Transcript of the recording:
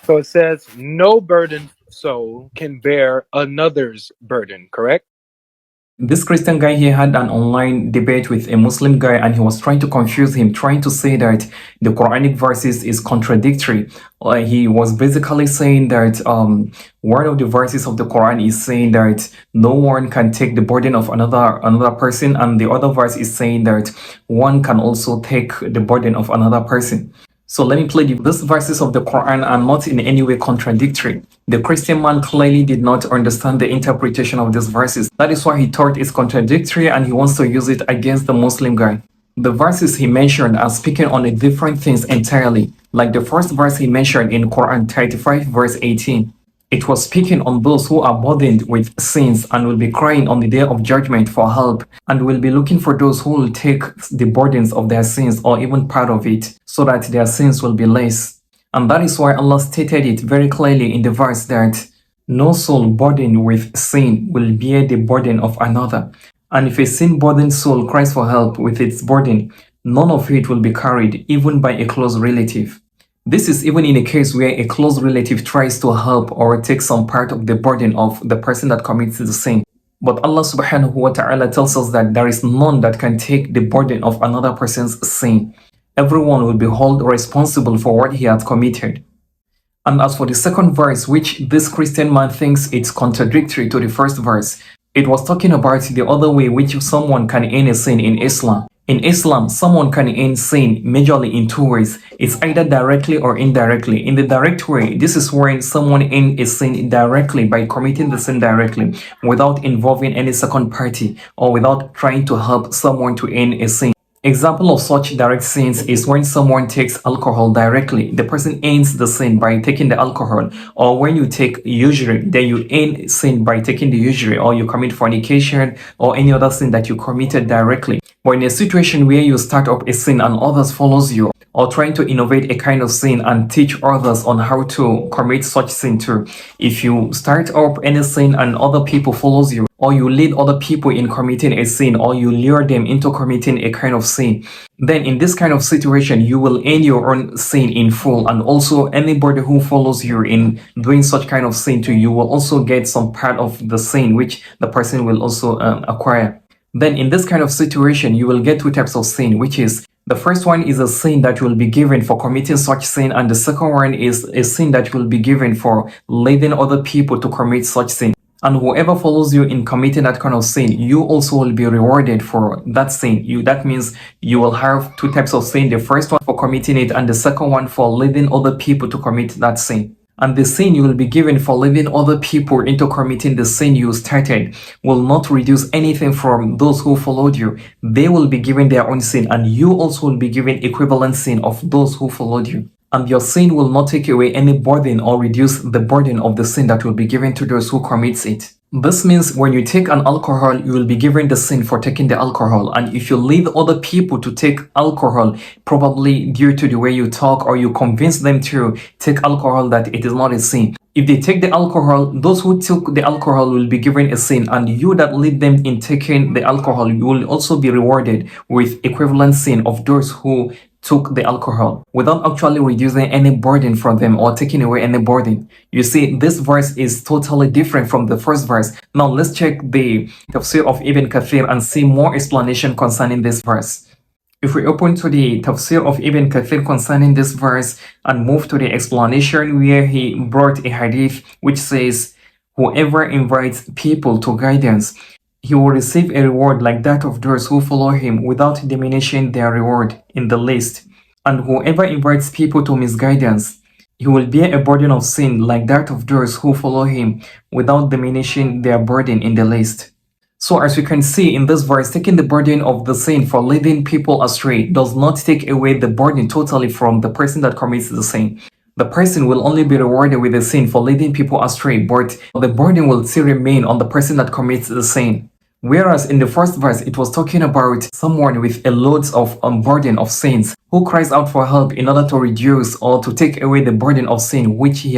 So it says, no burdened soul can bear another's burden, correct? This Christian guy here had an online debate with a Muslim guy, and he was trying to confuse him, trying to say that the Quranic verses is contradictory. He was basically saying that one of the verses of the Quran is saying that no one can take the burden of another person, and the other verse is saying that one can also take the burden of another person. So let me play these verses of the Quran are not in any way contradictory. The Christian man clearly did not understand the interpretation of these verses. That is why he thought it's contradictory and he wants to use it against the Muslim guy. The verses he mentioned are speaking on a different things entirely. Like the first verse he mentioned in Quran 35 verse 18. It was speaking on those who are burdened with sins and will be crying on the day of judgment for help, and will be looking for those who will take the burdens of their sins or even part of it, so that their sins will be less. And that is why Allah stated it very clearly in the verse that no soul burdened with sin will bear the burden of another. And if a sin-burdened soul cries for help with its burden, none of it will be carried, even by a close relative. This is even in a case where a close relative tries to help or take some part of the burden of the person that commits the sin. But Allah subhanahu wa ta'ala tells us that there is none that can take the burden of another person's sin. Everyone will be held responsible for what he has committed. And as for the second verse, which this Christian man thinks it's contradictory to the first verse, it was talking about the other way which someone can earn a sin in Islam. In Islam, someone can earn sin majorly in two ways. It's either directly or indirectly. In the direct way, this is when someone earns a sin directly by committing the sin directly without involving any second party or without trying to help someone to earn a sin. Example of such direct sins is when someone takes alcohol directly. The person earns the sin by taking the alcohol. Or when you take usury, then you earn sin by taking the usury, or you commit fornication or any other sin that you committed directly. But in a situation where you start up a sin and others follows you, or trying to innovate a kind of sin and teach others on how to commit such sin too. If you start up any sin and other people follows you, or you lead other people in committing a sin, or you lure them into committing a kind of sin, then in this kind of situation, you will earn your own sin in full. And also anybody who follows you in doing such kind of sin too, you will also get some part of the sin which the person will also acquire. Then in this kind of situation, you will get two types of sin, which is the first one is a sin that will be given for committing such sin, and the second one is a sin that will be given for leading other people to commit such sin. And whoever follows you in committing that kind of sin, you also will be rewarded for that sin. That means you will have two types of sin, the first one for committing it and the second one for leading other people to commit that sin. And the sin you will be given for leading other people into committing the sin you started will not reduce anything from those who followed you. They will be given their own sin, and you also will be given equivalent sin of those who followed you. And your sin will not take away any burden or reduce the burden of the sin that will be given to those who commits it. This means when you take an alcohol, you will be given the sin for taking the alcohol. And if you lead other people to take alcohol, probably due to the way you talk or you convince them to take alcohol, that it is not a sin. If they take the alcohol, those who took the alcohol will be given a sin, and you that lead them in taking the alcohol, you will also be rewarded with equivalent sin of those who took the alcohol without actually reducing any burden from them or taking away any burden. You see, this verse is totally different from the first verse. Now let's check the tafsir of Ibn Kathir and see more explanation concerning this verse. If we open to the tafsir of Ibn Kathir concerning this verse and move to the explanation where he brought a hadith which says, whoever invites people to guidance, he will receive a reward like that of those who follow him without diminishing their reward in the least. And whoever invites people to misguidance, he will bear a burden of sin like that of those who follow him without diminishing their burden in the least. So as you can see in this verse, taking the burden of the sin for leading people astray does not take away the burden totally from the person that commits the sin. The person will only be rewarded with the sin for leading people astray, but the burden will still remain on the person that commits the sin. Whereas in the first verse, it was talking about someone with a load of burden of sins who cries out for help in order to reduce or to take away the burden of sin which he has